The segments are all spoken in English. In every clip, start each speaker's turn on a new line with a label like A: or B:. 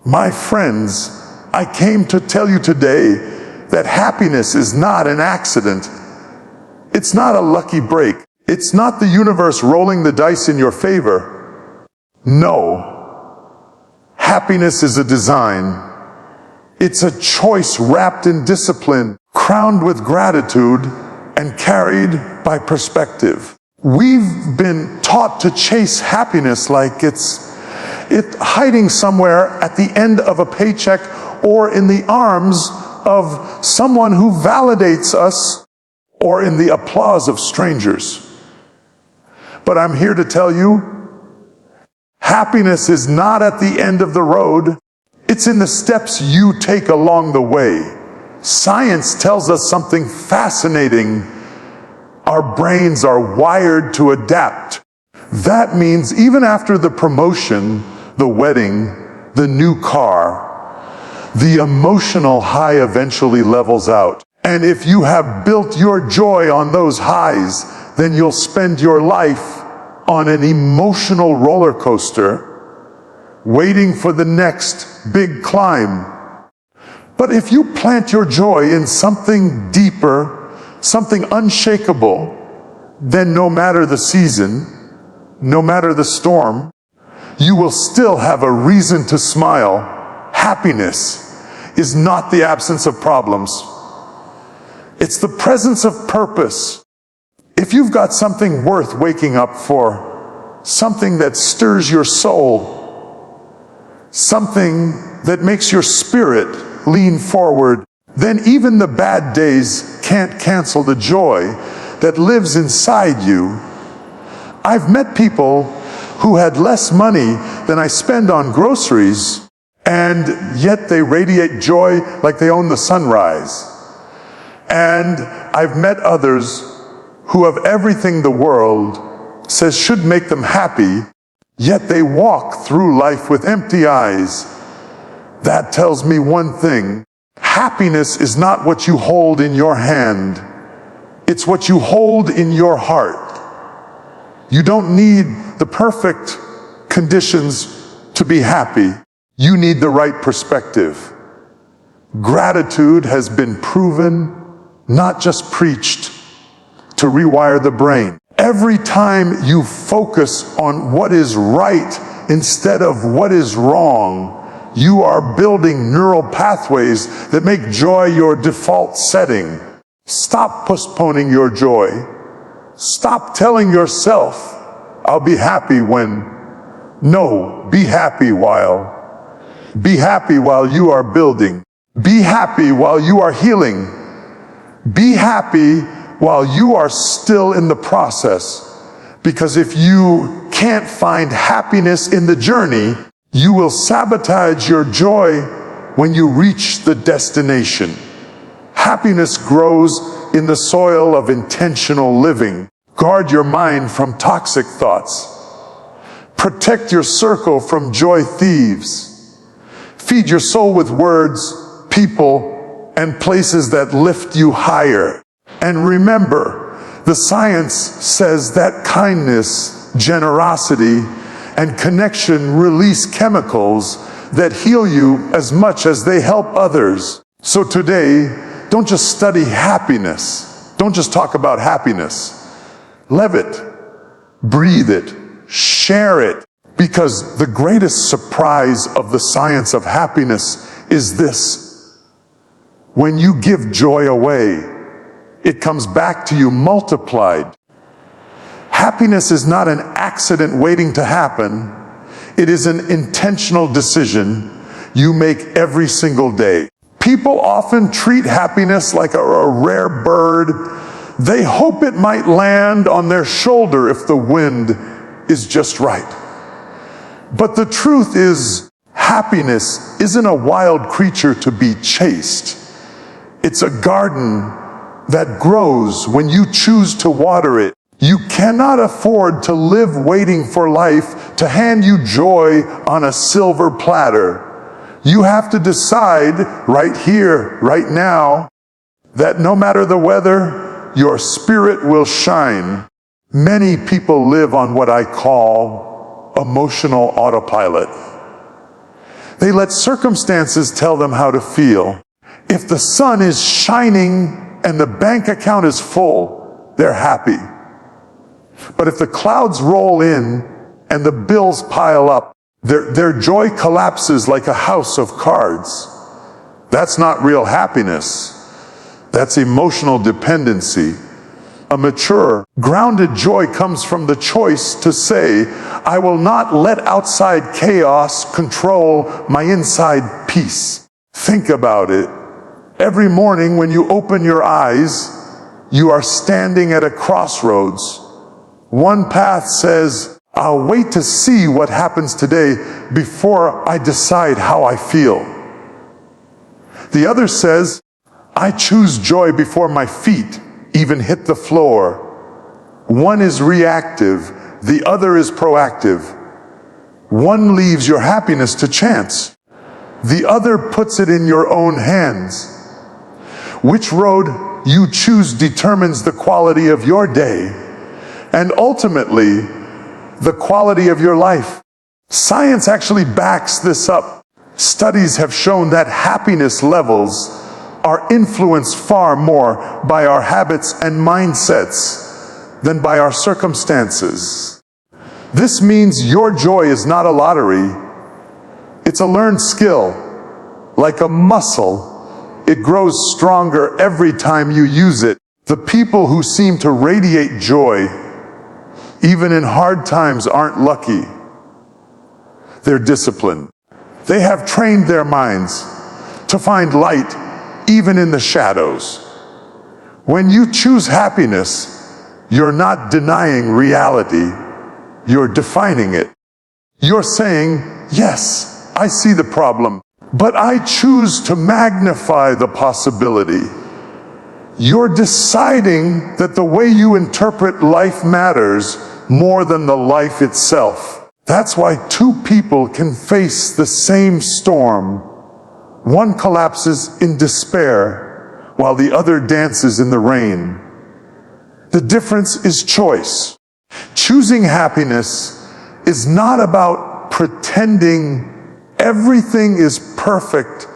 A: My friends, I came to tell you today that happiness is not an accident. It's not a lucky break. It's not the universe rolling the dice in your favor. No. Happiness is a design. It's a choice wrapped in discipline, crowned with gratitude, and carried by perspective. We've been taught to chase happiness like it's hiding somewhere at the end of a paycheck or in the arms of someone who validates us or in the applause of strangers. But I'm here to tell you, happiness is not at the end of the road. It's in the steps you take along the way. Science tells us something fascinating. Our brains are wired to adapt. That means even after the promotion, the wedding, the new car, the emotional high eventually levels out. And if you have built your joy on those highs, then you'll spend your life on an emotional roller coaster, waiting for the next big climb. But if you plant your joy in something deeper, something unshakable, then no matter the season, no matter the storm, you will still have a reason to smile. Happiness is not the absence of problems. It's the presence of purpose. If you've got something worth waking up for, something that stirs your soul, something that makes your spirit lean forward, then even the bad days can't cancel the joy that lives inside you. I've met people who had less money than I spend on groceries, and yet they radiate joy like they own the sunrise. And I've met others who have everything the world says should make them happy, yet they walk through life with empty eyes. That tells me one thing. Happiness is not what you hold in your hand. It's what you hold in your heart. You don't need the perfect conditions to be happy. You need the right perspective. Gratitude has been proven, not just preached, to rewire the brain. Every time you focus on what is right instead of what is wrong, you are building neural pathways that make joy your default setting. Stop postponing your joy. Stop telling yourself, I'll be happy when. No, be happy while. Be happy while you are building. Be happy while you are healing. Be happy while you are still in the process. Because if you can't find happiness in the journey, you will sabotage your joy when you reach the destination. Happiness grows in the soil of intentional living. Guard your mind from toxic thoughts. Protect your circle from joy thieves. Feed your soul with words, people, and places that lift you higher. And remember, the science says that kindness, generosity, and connection release chemicals that heal you as much as they help others. So today, don't just study happiness. Don't just talk about happiness. Live it, breathe it, share it. Because the greatest surprise of the science of happiness is this. When you give joy away, it comes back to you multiplied. Happiness is not an accident waiting to happen. It is an intentional decision you make every single day. People often treat happiness like a rare bird. They hope it might land on their shoulder if the wind is just right. But the truth is, happiness isn't a wild creature to be chased. It's a garden that grows when you choose to water it. You cannot afford to live waiting for life to hand you joy on a silver platter. You have to decide right here, right now, that no matter the weather, your spirit will shine. Many people live on what I call emotional autopilot. They let circumstances tell them how to feel. If the sun is shining and the bank account is full, they're happy. But if the clouds roll in and the bills pile up, their joy collapses like a house of cards. That's not real happiness. That's emotional dependency. A mature, grounded joy comes from the choice to say, I will not let outside chaos control my inside peace. Think about it. Every morning when you open your eyes, you are standing at a crossroads. One path says, I'll wait to see what happens today before I decide how I feel. The other says, I choose joy before my feet even hit the floor. One is reactive, the other is proactive. One leaves your happiness to chance. The other puts it in your own hands. Which road you choose determines the quality of your day, and ultimately, the quality of your life. Science actually backs this up. Studies have shown that happiness levels are influenced far more by our habits and mindsets than by our circumstances. This means your joy is not a lottery. It's a learned skill. Like a muscle, it grows stronger every time you use it. The people who seem to radiate joy, even in hard times, aren't lucky. They're disciplined. They have trained their minds to find light even in the shadows. When you choose happiness, you're not denying reality, you're defining it. You're saying, yes, I see the problem, but I choose to magnify the possibility. You're deciding that the way you interpret life matters more than the life itself. That's why two people can face the same storm. One collapses in despair while the other dances in the rain. The difference is choice. Choosing happiness is not about pretending everything is perfect.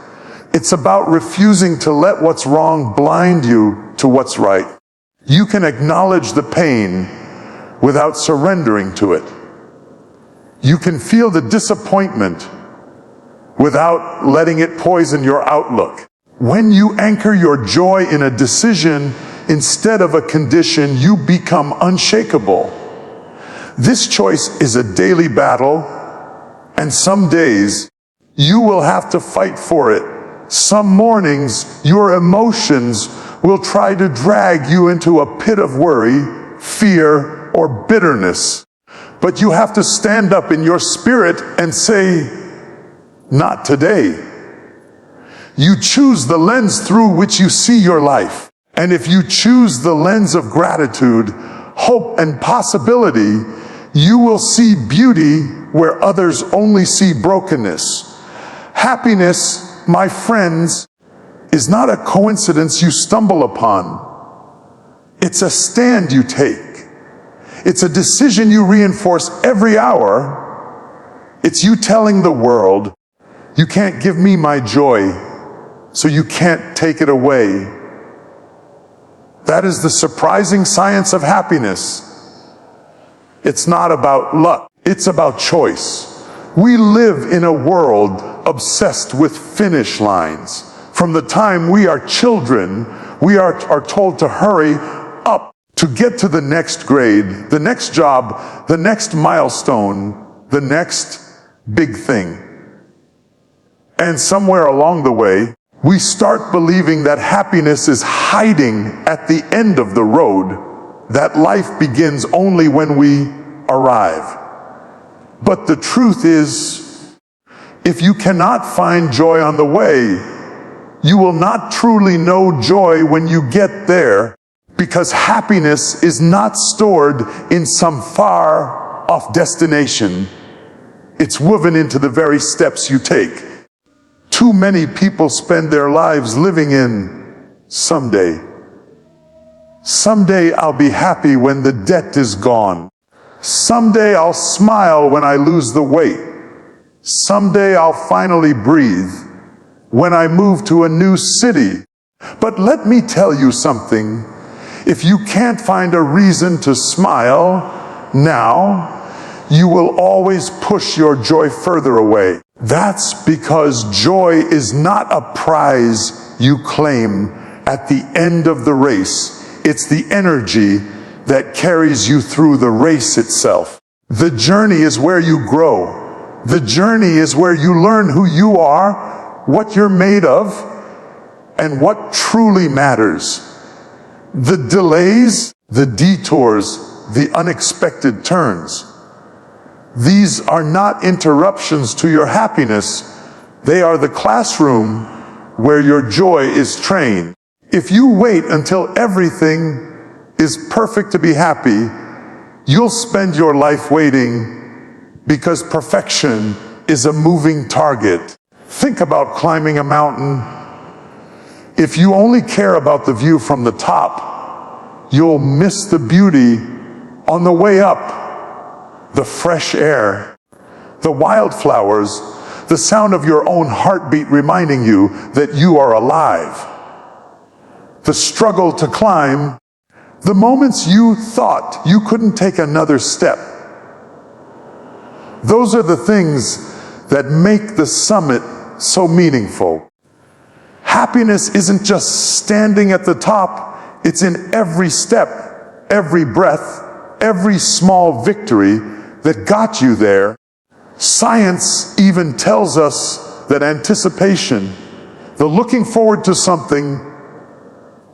A: It's about refusing to let what's wrong blind you to what's right. You can acknowledge the pain without surrendering to it. You can feel the disappointment without letting it poison your outlook. When you anchor your joy in a decision instead of a condition, you become unshakable. This choice is a daily battle, and some days you will have to fight for it. Some mornings your emotions will try to drag you into a pit of worry, fear, or bitterness. But you have to stand up in your spirit and say, not today. You choose the lens through which you see your life. And if you choose the lens of gratitude, hope, and possibility, you will see beauty where others only see brokenness. Happiness, my friends, is not a coincidence you stumble upon. It's a stand you take. It's a decision you reinforce every hour. It's you telling the world, you can't give me my joy, so you can't take it away. That is the surprising science of happiness. It's not about luck, it's about choice. We live in a world obsessed with finish lines. From the time we are children, we are told to hurry up to get to the next grade, the next job, the next milestone, the next big thing. And somewhere along the way, we start believing that happiness is hiding at the end of the road, that life begins only when we arrive. But the truth is, if you cannot find joy on the way, you will not truly know joy when you get there, because happiness is not stored in some far off destination. It's woven into the very steps you take. Too many people spend their lives living in someday. Someday I'll be happy when the debt is gone. Someday I'll smile when I lose the weight. Someday I'll finally breathe when I move to a new city. But let me tell you something. If you can't find a reason to smile now, you will always push your joy further away. That's because joy is not a prize you claim at the end of the race. It's the energy that carries you through the race itself. The journey is where you grow. The journey is where you learn who you are, what you're made of, and what truly matters. The delays, the detours, the unexpected turns. These are not interruptions to your happiness. They are the classroom where your joy is trained. If you wait until everything is perfect to be happy, you'll spend your life waiting, because perfection is a moving target. Think about climbing a mountain. If you only care about the view from the top, you'll miss the beauty on the way up. The fresh air, the wildflowers, the sound of your own heartbeat reminding you that you are alive. The struggle to climb, the moments you thought you couldn't take another step. Those are the things that make the summit so meaningful. Happiness isn't just standing at the top, it's in every step, every breath, every small victory that got you there. Science even tells us that anticipation, the looking forward to something,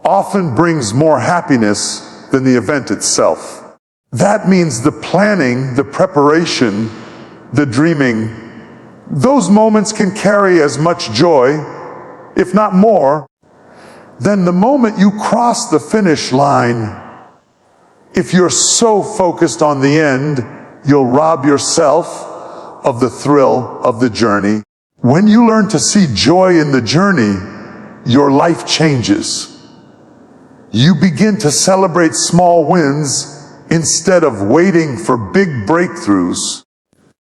A: often brings more happiness than the event itself. That means the planning, the preparation, the dreaming, those moments can carry as much joy, if not more, than the moment you cross the finish line. If you're so focused on the end, you'll rob yourself of the thrill of the journey. When you learn to see joy in the journey, your life changes. You begin to celebrate small wins instead of waiting for big breakthroughs.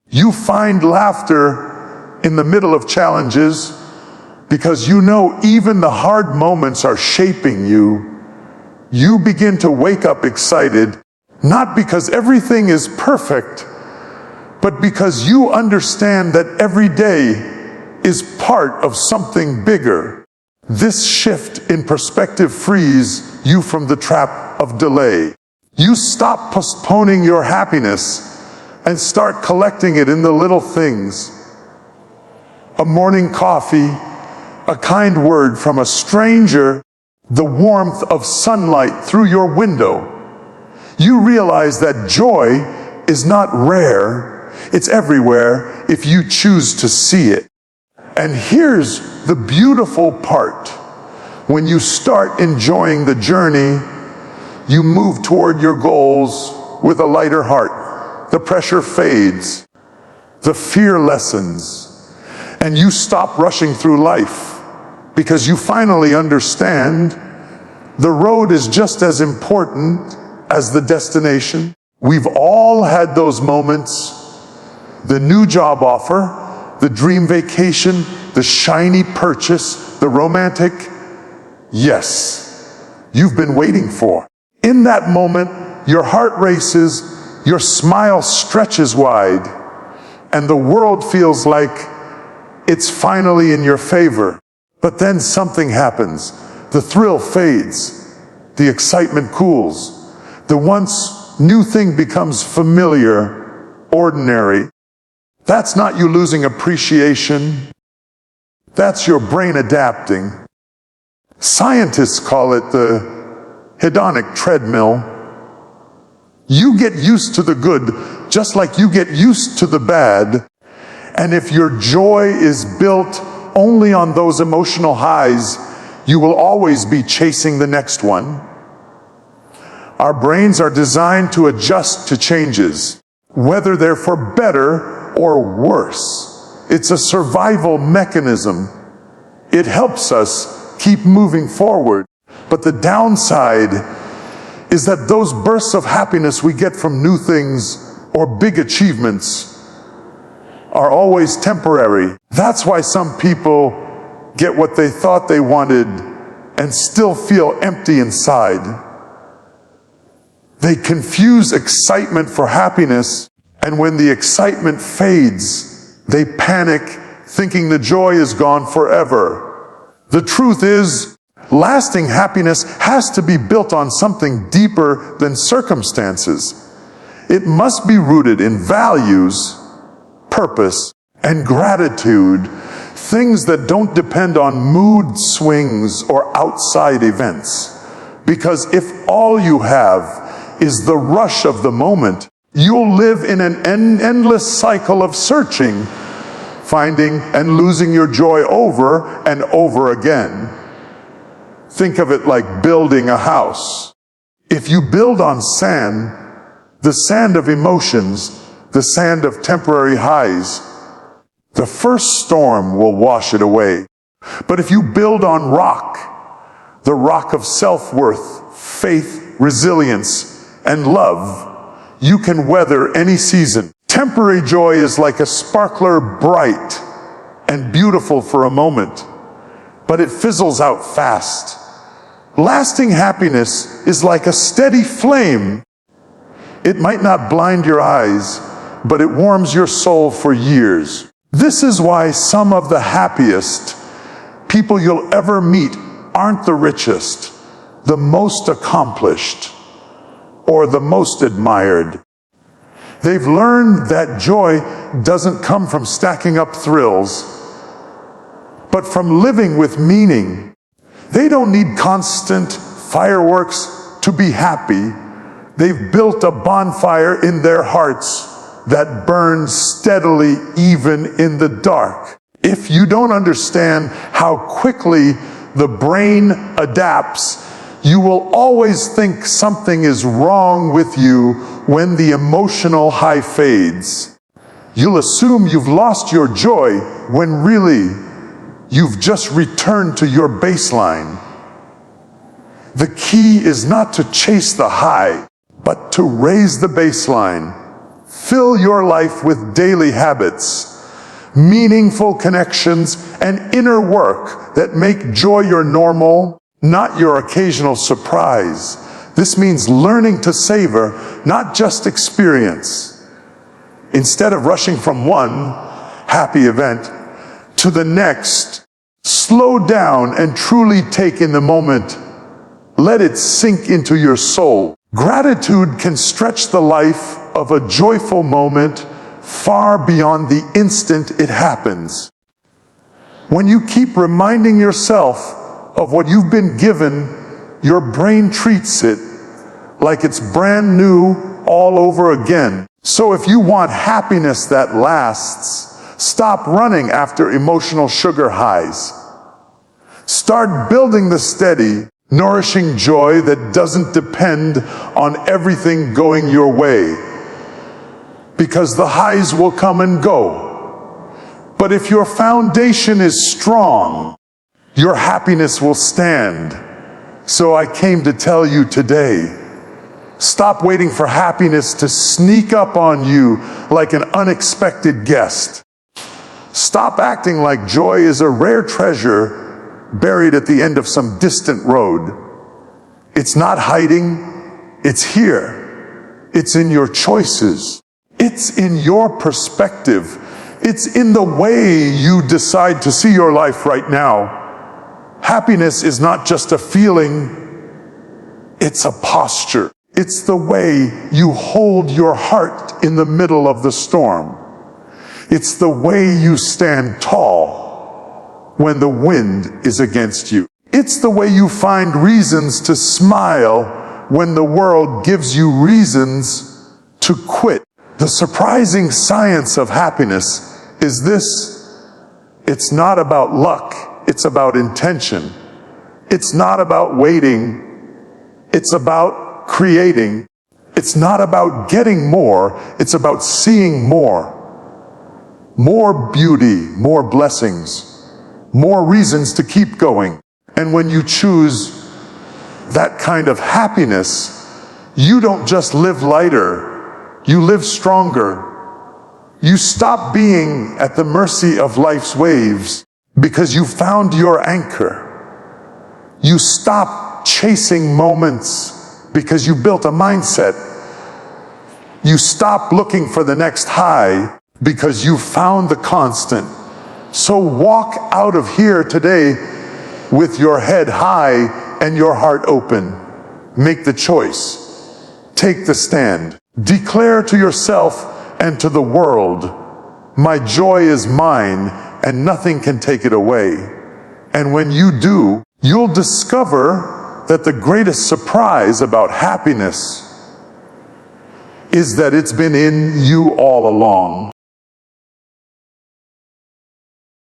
A: You find laughter in the middle of challenges because you know even the hard moments are shaping you. You begin to wake up excited, not because everything is perfect, but because you understand that every day is part of something bigger. This shift in perspective frees you from the trap of delay. You stop postponing your happiness and start collecting it in the little things. A morning coffee, a kind word from a stranger, the warmth of sunlight through your window. You realize that joy is not rare, it's everywhere if you choose to see it. And here's the beautiful part. When you start enjoying the journey, you move toward your goals with a lighter heart. The pressure fades, the fear lessens, and you stop rushing through life because you finally understand the road is just as important as the destination. We've all had those moments. The new job offer, the dream vacation, the shiny purchase, the romantic yes you've been waiting for. In that moment, your heart races, your smile stretches wide, and the world feels like it's finally in your favor. But then something happens. The thrill fades. The excitement cools. The once new thing becomes familiar, ordinary. That's not you losing appreciation. That's your brain adapting. Scientists call it the hedonic treadmill. You get used to the good, just like you get used to the bad. And if your joy is built only on those emotional highs, you will always be chasing the next one. Our brains are designed to adjust to changes, whether they're for better or worse. It's a survival mechanism. It helps us keep moving forward. But the downside is that those bursts of happiness we get from new things or big achievements, are always temporary. That's why some people get what they thought they wanted and still feel empty inside. They confuse excitement for happiness, and when the excitement fades, they panic, thinking the joy is gone forever. The truth is, lasting happiness has to be built on something deeper than circumstances. It must be rooted in values, purpose, and gratitude, things that don't depend on mood swings or outside events. Because if all you have is the rush of the moment, you'll live in an endless cycle of searching, finding and losing your joy over and over again. Think of it like building a house. If you build on sand, the sand of emotions, the sand of temporary highs, the first storm will wash it away. But if you build on rock, the rock of self-worth, faith, resilience, and love, you can weather any season. Temporary joy is like a sparkler, bright and beautiful for a moment, but it fizzles out fast. Lasting happiness is like a steady flame. It might not blind your eyes, but it warms your soul for years. This is why some of the happiest people you'll ever meet aren't the richest, the most accomplished, or the most admired. They've learned that joy doesn't come from stacking up thrills, but from living with meaning. They don't need constant fireworks to be happy. They've built a bonfire in their hearts that burns steadily even in the dark. If you don't understand how quickly the brain adapts, you will always think something is wrong with you when the emotional high fades. You'll assume you've lost your joy when really you've just returned to your baseline. The key is not to chase the high, but to raise the baseline. Fill your life with daily habits, meaningful connections, and inner work that make joy your normal, not your occasional surprise. This means learning to savor, not just experience. Instead of rushing from one happy event to the next, slow down and truly take in the moment. Let it sink into your soul. Gratitude can stretch the life of a joyful moment far beyond the instant it happens. When you keep reminding yourself of what you've been given, your brain treats it like it's brand new all over again. So if you want happiness that lasts, stop running after emotional sugar highs. Start building the steady, nourishing joy that doesn't depend on everything going your way. Because the highs will come and go. But if your foundation is strong, your happiness will stand. So I came to tell you today, stop waiting for happiness to sneak up on you like an unexpected guest. Stop acting like joy is a rare treasure buried at the end of some distant road. It's not hiding, it's here. It's in your choices. It's in your perspective. It's in the way you decide to see your life right now. Happiness is not just a feeling, it's a posture. It's the way you hold your heart in the middle of the storm. It's the way you stand tall when the wind is against you. It's the way you find reasons to smile when the world gives you reasons to quit. The surprising science of happiness is this: it's not about luck, it's about intention. It's not about waiting, it's about creating. It's not about getting more, it's about seeing more. More beauty, more blessings, more reasons to keep going. And when you choose that kind of happiness, you don't just live lighter, you live stronger. You stop being at the mercy of life's waves because you found your anchor. You stop chasing moments because you built a mindset. You stop looking for the next high because you found the constant. So walk out of here today with your head high and your heart open. Make the choice. Take the stand. Declare to yourself and to the world, my joy is mine and nothing can take it away. And when you do, you'll discover that the greatest surprise about happiness is that it's been in you all along.